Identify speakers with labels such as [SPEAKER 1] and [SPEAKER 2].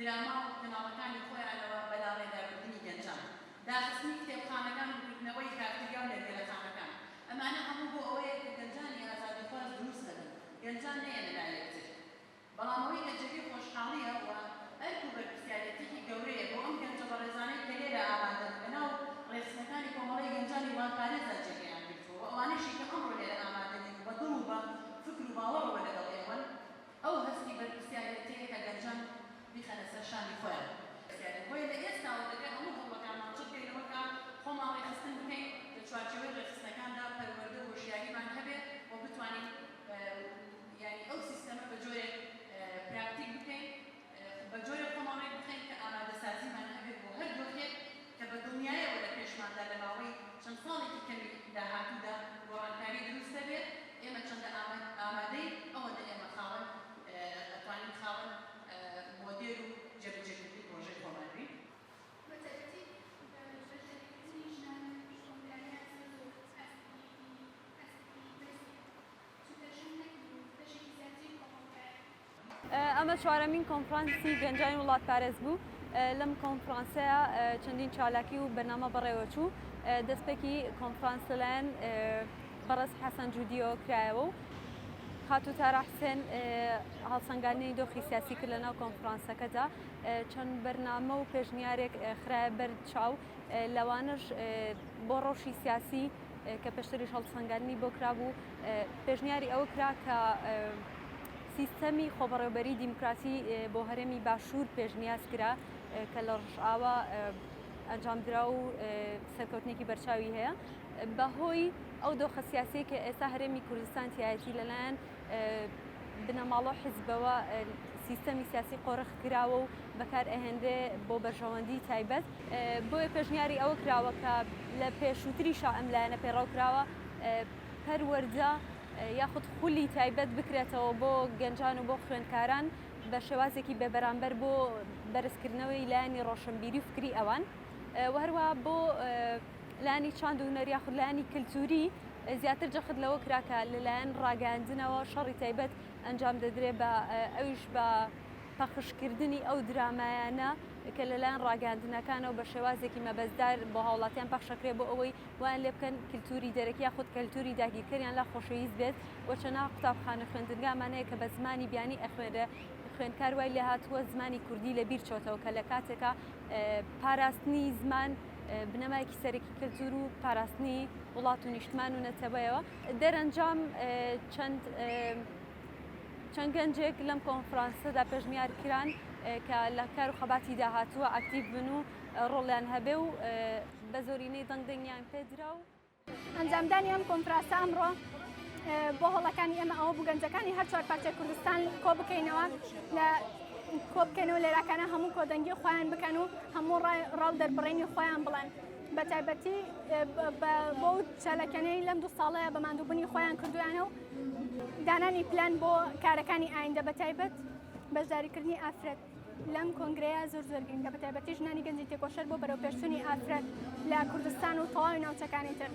[SPEAKER 1] دراما و کەناڵەکانی خۆیانەوە بەلا ڕێداربردنی گەنجان داخستنی کتێبخانەکان و گرتنەوەی کافتریا و لەرگەلەخانەکان ئەمانە هەموو بۆ ئەوەیە کە گەنجانی ئازادیخواز دروست دەبن گەنجان نەیەنە لایەکتر بەڵام ئەوەی گەنجەکەی خۆشحاڵیە و ئەرک و بەرپرسیارەتێکی گەورەیە بۆ ئەم گەنجە بە ڕێزانەی کە لێرە ئامادە بنەو ڕێخستنەکانی کۆمەڵی گەنجانی وانپارێزە جێگەیان گرتووە و ئەوانەشی کە ئەمڕۆ لێرە ئامادەنین بە دڵ و بە فکر و باوەڕەوە لەگەڵ ئێوەن ئەو هەستی بەرپرسیارەتەیە کە گەنجان بیخەنە سەر شانی خۆیان بۆیە لە ئێستاوە دەکەن هەموو هەوڵەکانمان چ بکەینەوە کە خۆمان ڕێخستن بکەین لە چوارچێوەی ڕێخستنەکاندا پەروەردە و هۆشیاریمان هەبێت و بتوانین یعنی ئەو سیستەمە بە جۆرێک پراکتیک بکەین بە جۆرێک خۆماڕێک بخەین کە ئامادەسازیمان هەبێت بۆ هەر دۆخێک کە بە دڵنیایەوە لە پێشماندا لە ماوەی چەند ساڵێکی کەمی داهاتوودا گۆڕانکاری دروست دەبێت ئێمە چەندە ئامادەی ئەوەندە ئێمە خاوەن ئەتوانین خاوەن مۆدێل و جێبەجێکردنی پرۆژەی خۆمان بین.
[SPEAKER 2] ئەمە چوارەمین کۆنفرانسی گەنجانی وڵاتپارێز بوو. لەم کۆنفرانسەیە چەندین چالاکی و بەرنامە بەڕێوەچوو دەستپێکی کۆنفرانس لەلایەن بەڕێز حەسەن جودیۆ کرایەوە و خاتو تارا حسێن هەڵسەنگاندنی دۆخی سیاسی کرد لەناو کۆنفرانسەکەدا چەند بەرنامە و پێشنیارێک خرایە بەرد چاو لەوانش بۆ ڕۆژی سیاسی کە پێشتریش هەڵسەنگاندنی بۆ کرابوو پێشنیاری ئەوە کرا کە سیستەمی خۆبەڕێوەبەری دیموکراسی بۆ هەرێمی باشوور پێشنیاز کرا کە لە ڕژئاوە ئەنجامدرا و سەرکەوتنێکی بەرچاوی هەیە بەهۆی ئەو دۆخە سیاسی کە ئێستا هەرێمی کوردستان تایەتی لەلایەن بنەماڵە حیزبەوە سیستەمی سیاسی قۆڕخ کراوە و بەکار ئەهێنرێ بۆ بەرژەوەندی تایبەت بۆیە پێشنیاری ئەوە کراوە کە لە پێشووتریشا ئەم لایەنە پێڕاو کراوە پەروەردە یاخود خولی تایبەت بکرێتەوە بۆ گەنجان و بۆ خوێندکاران بە شێوازێکی بێبەرامبەر بۆ بەرزکردنەوەی لایەنی ڕۆشنبیری و فکری ئەوان و هەروە بۆ لایەنی چاند و هونەر یاخود لایەنی کلتوری زیاتر جەخت لەوە کراکە لەلایەن ڕاگەاندنەوە شەڕی تایبەت ئەنجام دەدرێ بە ئەویش بە پەخشکردنی ئەو درامایانە کە لەلایەن ڕاگەاندنەکانەوە بە شێوازێکی مەبەستدار بۆ هاوڵاتیان پەخشەکرێ بۆ ئەوەی وان لێ بکەن کلتوری دەرەکی یاخود کەلتوری داگیرکەریان لە خۆشەویست بێت و چەنا قوتابخانە خوێندنگامانەیە کە بە زمانی بیانی ئەخوێنرێ خوێندکار وای لێ هاتووە زمانی کوردی لەبیر چۆتەوە کە لە کاتێکە پاراستنی زمان بنەمایەکی سەرەکی کەلتور و پاراستنی وڵات و نیشتمان و نەتەوەیەوە دەرەنجام چەند گەنجێک لەم کۆنفرانسەدا پێشنیار کران کە لە کار و خەباتی داهاتووە ئاکتیڤ بن و ڕۆڵیان هەبێ و بە زۆرینەی دەنگدەنگیان پێدرا و
[SPEAKER 3] ئەنجامدانی ئەم کۆنفرانسە ئەمڕۆ بۆ هەوڵەکانی ئێمە ئەوە بوو گەنجەکانی هەر چوار پارچەی کوردستان کۆ بکەینەوە لە کۆ بکەنەوە لێراکانە هەموو کۆدەنگی خۆیان بکەن و هەموو ڕاو دەربڕینی خۆیان بڵێن بە تایبەتی بۆ چالەکەنەی لەم 2 ساڵەیە بە ماندووبوونی خۆیان کردویانە و دانانی پلان بۆ کارەکانی ئایندە بە تایبەت بەشداریکردنی ئافرەت لەم کۆنگرەیە زۆر گرنگە بە تایبەتی ژنانی گەنجی تێکۆشەر بۆ بەرەو پێشچوونی ئافرەت لە کوردستان و تەواوی ناوچەکانی تر